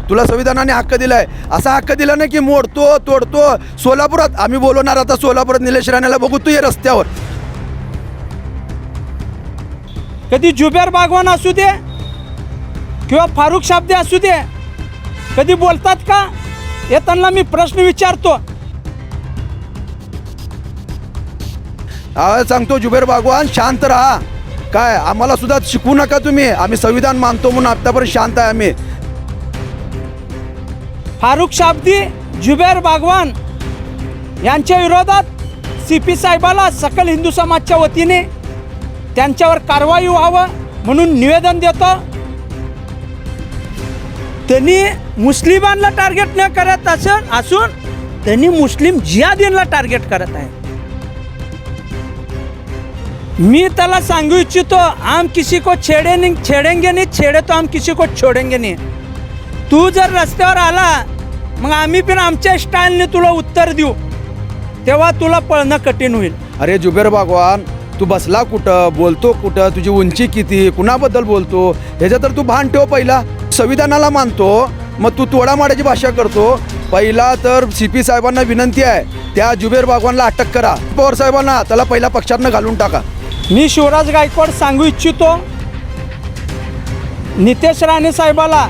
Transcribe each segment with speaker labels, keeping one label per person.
Speaker 1: तुला संविधानाने हक्क दिलाय, असा हक्क दिला नाही की मोडतो तोडतो. सोलापुरात आम्ही बोलवणार, आता सोलापुरात निलेश राणेला बघू तू ये रस्त्यावर.
Speaker 2: कधी जुबेर बागवान असू दे किंवा फारुख शाब्दे असू दे, कधी बोलतात का हे त्यांना मी प्रश्न विचारतो.
Speaker 1: सांगतो जुबेर बागवान शांत राहा. काय आम्हाला सुद्धा शिकवू नका तुम्ही. आम्ही संविधान मानतो म्हणून आतापर्यंत शांत आहे आम्ही.
Speaker 2: फारुख शाब्दी, जुबेर बागवान यांच्या विरोधात CP साहेबाला सकल हिंदू समाजच्या वतीने त्यांच्यावर कारवाई व्हावं म्हणून निवेदन देतो. त्यांनी मुस्लिमांना टार्गेट न करत असून त्यांनी मुस्लिम जिहादींना टार्गेट करत आहे. मी त्याला सांगू इच्छितो, हम किसी को छेडेंगे नहीं, छेडे तो हम किसी को छोडेंगे नहीं. तू जर रस्त्यावर आला मग आम्ही पण आमच्या स्टाईलने तुला उत्तर देऊ, तेव्हा तुला पळणं कठीण होईल.
Speaker 1: अरे जुबेर बागवान, तू बसला कुठं, बोलतो कुठं, तुझी उंची किती, कुणाबद्दल बोलतो ह्याचं तर तू भान ठेव. पहिला संविधानाला मानतो, मग तू तोडामाड्याची भाषा करतो. पहिला तर CP साहेबांना विनंती आहे, त्या जुबेर बागवानला अटक करा. पवार साहेबांना त्याला पहिला पक्षातनं घालून टाका.
Speaker 2: मी शिवराज गायकवाड सांगू इच्छितो, नितेश राणे साहेबाला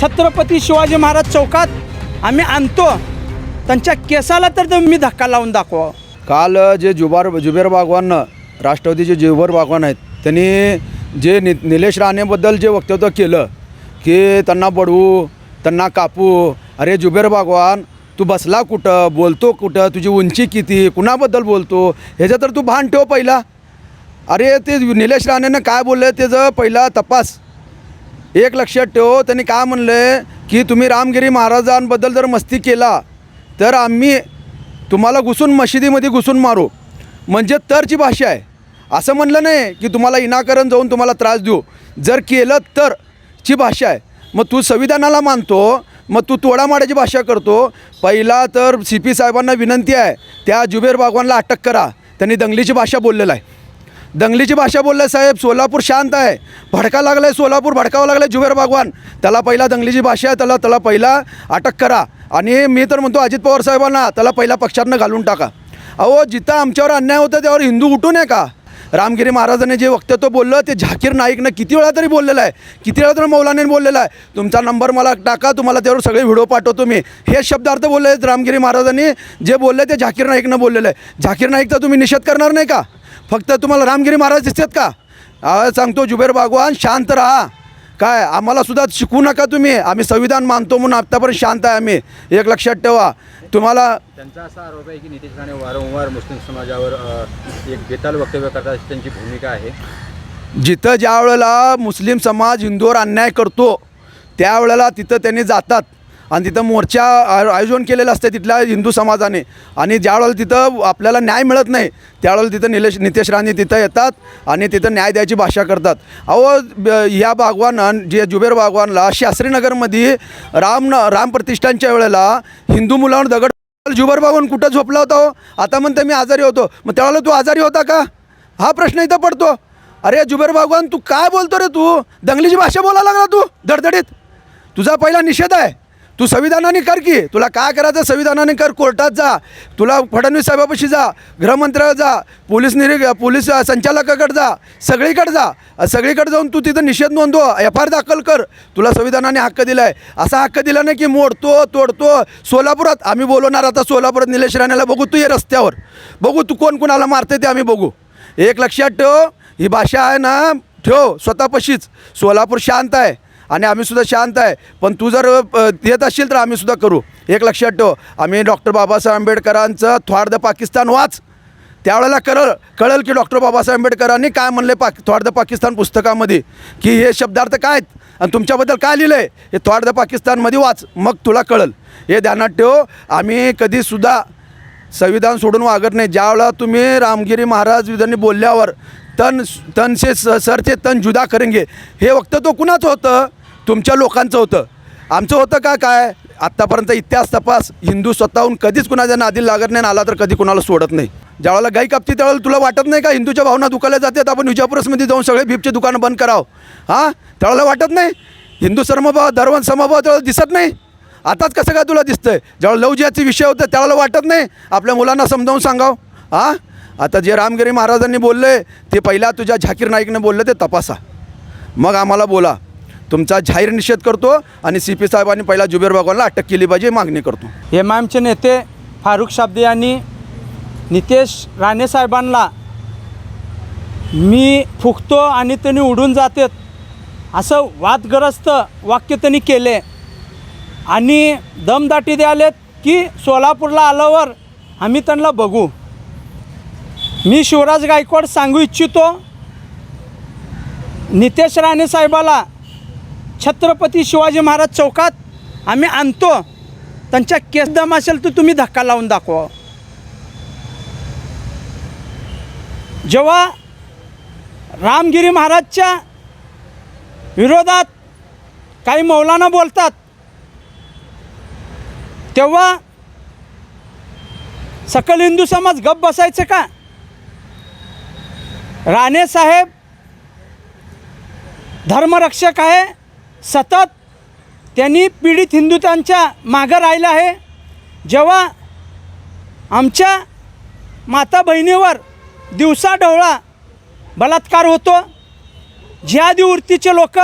Speaker 2: छत्रपती शिवाजी महाराज चौकात आम्ही आणतो, त्यांच्या केसाला तर मी धक्का लावून दाखवा.
Speaker 1: काल जे जुबेर बागवान, राष्ट्रवादीचे जुबेर बागवान आहेत, त्यांनी जे निलेश राणेबद्दल जे वक्तव्य केलं की त्यांना बडवू, त्यांना कापू. अरे जुबेर बागवान, तू बसला कुठं, बोलतो कुठं, तुझी उंची किती, कुणाबद्दल बोलतो ह्याचं तर तू भान ठेव पहिला. अरे ते निलेश राणेनं काय बोललं त्याचं पहिला तपास. एक लक्षात ठेव, त्यांनी काय म्हणलं की तुम्ही रामगिरी महाराजांबद्दल जर मस्ती केला तर आम्ही तुम्हाला घुसून मशिदीमध्ये घुसून मारू, म्हणजे तरची भाषा आहे. असं म्हणलं नाही की तुम्हाला इनाकरण जाऊन तुम्हाला त्रास देऊ. जर केलं तरची भाषा आहे. मग तू संविधानाला मानतो, मग तू तोडामाड्याची भाषा करतो. पहिला तर CP साहेबांना विनंती आहे, त्या जुबेर बागवानला अटक करा. त्यांनी दंगलीची भाषा बोललेला आहे, दंगलीची भाषा बोललं आहे. साहेब सोलापूर शांत आहे, भडका लागला आहे, सोलापूर भडकावं लागलं आहे. जुबेर बागवान त्याला पहिला दंगलीची भाषा आहे, त्याला पहिला अटक करा. आणि मी तर म्हणतो अजित पवार साहेबांना त्याला पहिला पक्षातनं घालून टाका. अहो जिथं आमच्यावर अन्याय होतं त्यावर हिंदू उठू नये का? रामगिरी महाराजांनी जे वक्तव्य बोललं ते झाकीर नाईकनं किती वेळा तरी बोललेलं आहे, किती वेळा तरी मौलाने बोललेलं आहे. तुमचा नंबर मला टाका, तुम्हाला त्यावर सगळे व्हिडिओ पाठवतो मी. हे शब्दार्थ बोलले आहेत रामगिरी महाराजांनी जे बोलले ते झाकीर नाईकनं बोललेलं आहे. झाकीर नाईकचा तुम्ही निषेध करणार नाही का? फक्त तुम्हाला रामगिरी महाराज दिसतात का? सांगतो जुबेर बागवान शांत राहा. काय आम्हाला सुद्धा शिकवू नका तुम्ही. आम्ही संविधान मानतो म्हणून आत्तापर्यंत शांत आहे आम्ही. एक लक्षात ठेवा. तुम्हाला
Speaker 3: त्यांचा असा आरोप आहे की नितेश राणे वारंवार मुस्लिम समाजावर एक बेताल वक्तव्य करतात, अशी त्यांची भूमिका आहे.
Speaker 1: जिथं ज्या वेळेला मुस्लिम समाज हिंदूवर अन्याय करतो त्यावेळेला तिथं त्यांनी जातात आणि तिथं मोर्चा आयोजन केलेलं असतं तिथल्या हिंदू समाजाने. आणि ज्यावेळेला तिथं आपल्याला न्याय मिळत नाही त्यावेळेला तिथं नितेश राणे तिथं येतात आणि तिथं न्याय द्यायची भाषा करतात. अहो या बागवान जे जुबेर बागवानला शास्त्रीनगरमध्ये राम प्रतिष्ठानच्या वेळेला हिंदू मुलांवर दगड, जुबेर बागवान कुठं झोपला होता हो? आता म्हणते मी आजारी होतो. मग त्यावेळेला तू आजारी होता का? हा प्रश्न इथं पडतो. अरे जुबेर बागवान तू काय बोलतो रे? तू दंगलीची भाषा बोलायला लागला तू धडधडीत. तुझा पहिला निषेध आहे. तू संविधानाने कर की, तुला काय करायचं संविधानाने कर. कोर्टात जा, तुला फडणवीस साहेबापाशी जा, गृहमंत्र्याला जा, पोलीस संचालकाकडे जा, सगळीकडे जा. सगळीकडे जाऊन तू तिथं निषेध नोंदव, FIR दाखल कर. तुला संविधानाने हक्क दिला आहे. असा हक्क दिला नाही की मोडतो तोडतो. सोलापुरात आम्ही बोलवणार, आता सोलापुरात निलेश राणेला बघू तू ये रस्त्यावर. बघू तू कोण कोणाला मारते ते आम्ही बघू. एक लक्षात ठेव, ही भाषा आहे ना ठेव स्वतःपाशीच. सोलापूर शांत आहे आणि आम्ही सुद्धा शांत आहे. पण तू जर येत असशील तर आम्ही सुद्धा करू. एक लक्षात ठेव, आम्ही डॉक्टर बाबासाहेब आंबेडकरांचं थ्वाट द पाकिस्तान वाच. त्यावेळेला कळेल की डॉक्टर बाबासाहेब आंबेडकरांनी काय म्हणले थ्वाट द पाकिस्तान पुस्तकामध्ये, की हे शब्दार्थ काय आहेत आणि तुमच्याबद्दल काय लिहिलं आहे हे थ्वाट द पाकिस्तानमध्ये वाच, मग तुला कळेल. हे ध्यानात ठेव. आम्ही कधीसुद्धा संविधान सोडून वागत नाही. ज्यावेळेला तुम्ही रामगिरी महाराज विधांनी बोलल्यावर तन से सर से तन जुदा करेंगे हे वक्तव्य कुणाचं होतं? तुमच्या लोकांचं होतं. आमचं होतं का? काय आत्तापर्यंत इतिहास तपास. हिंदू स्वतःहून कधीच कुणाच्या नादी लागत नाही, आला तर कधी कुणाला सोडत नाही. ज्यावेळेला गाई कापती त्यावेळेला तुला वाटत नाही का हिंदूच्या भावना दुखायला जातात, आपण विजापूरमध्ये जाऊन सगळे बिबचे दुकानं बंद करावं? हां, त्यावेळेला वाटत नाही हिंदू समभाव धर्म समभाव त्यावेळेला दिसत नाही. आताच कसं काय तुला दिसतंय? जेव्हा लव जिहादचे विषय होते त्यावेळेला वाटत नाही आपल्या मुलांना समजावून सांगाव. हां, आता जे रामगिरी महाराजांनी बोलले ते पहिला तुझ्या झाकीर नाईकने बोलले ते तपासा, मग आम्हाला बोला. तुमचा जाहीर निषेध करतो आणि CP साहेबांनी पहिला जुबेर बागवानला अटक केली पाहिजे मागणी करतो.
Speaker 2: एमआयएमचे नेते फारुख शाब्दे यांनी नितेश राणे साहेबांना मी फुकतो आणि त्यांनी उडून जातात असं वादग्रस्त वाक्य त्यांनी केले आणि दमदाटी द्यालेत की सोलापूरला आल्यावर आम्ही त्यांना बघू. मी शिवराज गायकवाड सांगू इच्छितो, नितेश राणे साहेबाला छत्रपती शिवाजी महाराज चौकात आम्ही आणतो. त्यांच्या केस दम असेल तर तुम्ही धक्का लावून दाखवा. जेव्हा रामगिरी महाराजच्या विरोधात काही मौलाना बोलतात तेव्हा सकल हिंदू समाज गप्प बसायचं का? राणे साहेब धर्मरक्षक आहे, सतत त्यांनी पीडित हिंदुत्वांच्या मागं राहिलं आहे. जेव्हा आमच्या माता बहिणीवर दिवसाढवळा बलात्कार होतो, जिहादी वृत्तीचे लोक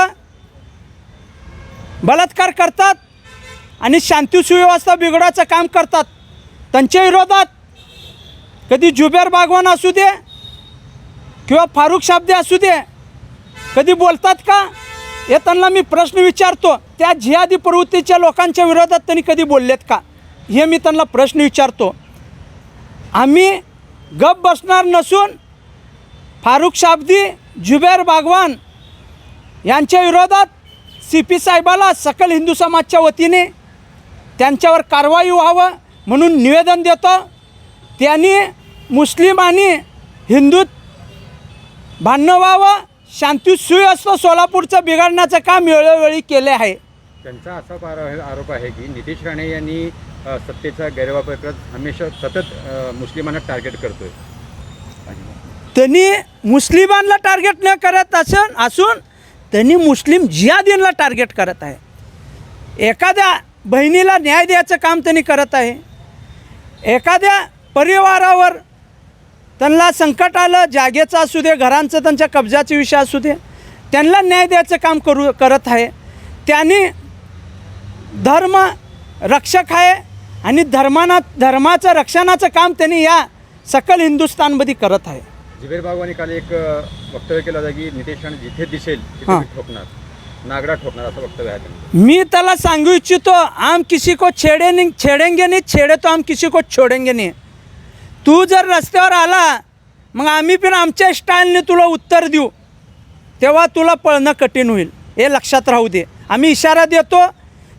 Speaker 2: बलात्कार करतात आणि शांती सुव्यवस्था बिघडवायचं काम करतात, त्यांच्या विरोधात कधी जुबेर बागवान असू दे किंवा फारुख शाब्दे असू दे कधी बोलतात का? हे त्यांना मी प्रश्न विचारतो. त्या जिहादी प्रवृत्तीच्या लोकांच्या विरोधात त्यांनी कधी बोललेत का? हे मी त्यांना प्रश्न विचारतो. आम्ही गप बसणार नसून फारुख शाब्दी, जुबेर बागवान यांच्या विरोधात CP साहेबाला सकल हिंदू समाजच्या वतीने त्यांच्यावर कारवाई व्हावं म्हणून निवेदन देतो. त्यांनी मुस्लिम आणि हिंदूत भांडणं व्हावं, शांती सुव्यवस्था सोलापूरचं बिघडण्याचं काम वेळोवेळी केले आहे.
Speaker 3: त्यांचा असा आरोप आहे की नितेश राणे यांनी सत्तेचा गैरवापर करत हमेशा सतत मुस्लिमांना टार्गेट करतोय.
Speaker 2: त्यांनी मुस्लिमांना टार्गेट न करत असून त्यांनी मुस्लिम जिहादींना टार्गेट करत आहे. एखाद्या बहिणीला न्याय द्यायचं काम त्यांनी करत आहे. एखाद्या परिवारावर त्यांना संकट आलं, जागेचं असू दे, घरांचं त्यांच्या कब्जाचे विषय असू दे, त्यांना न्याय द्यायचं काम करत आहे. त्यांनी धर्म रक्षक आहे आणि धर्माचं रक्षणाचं काम त्यांनी या सकल हिंदुस्थानमध्ये करत आहे.
Speaker 3: जुबेर बागवानी काल एक वक्तव्य केलं होतं की नितेश राणे जिथे दिसेल तिथे ठोकणार, नागडा ठोकणार असं वक्तव्य आहे त्यांचं.
Speaker 2: मी त्याला सांगू इच्छितो, हम किसी को छेडेंगे नहीं, छेडे तो हम किसी को छोडेंगे नहीं. तू जर रस्त्यावर आला मग आम्ही पण आमच्या स्टाईलने तुला उत्तर देऊ, तेव्हा तुला पळणं कठीण होईल, हे लक्षात राहू दे. आम्ही इशारा देतो.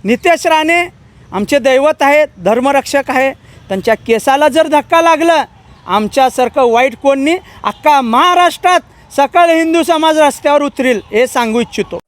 Speaker 2: नितेश राणे आमचे दैवत आहेत, धर्मरक्षक आहे. त्यांच्या केसाला जर धक्का लागला, आमच्यासारखं वाईट कोणी अख्खा महाराष्ट्रात सकल हिंदू समाज रस्त्यावर उतरेल हे सांगू इच्छितो.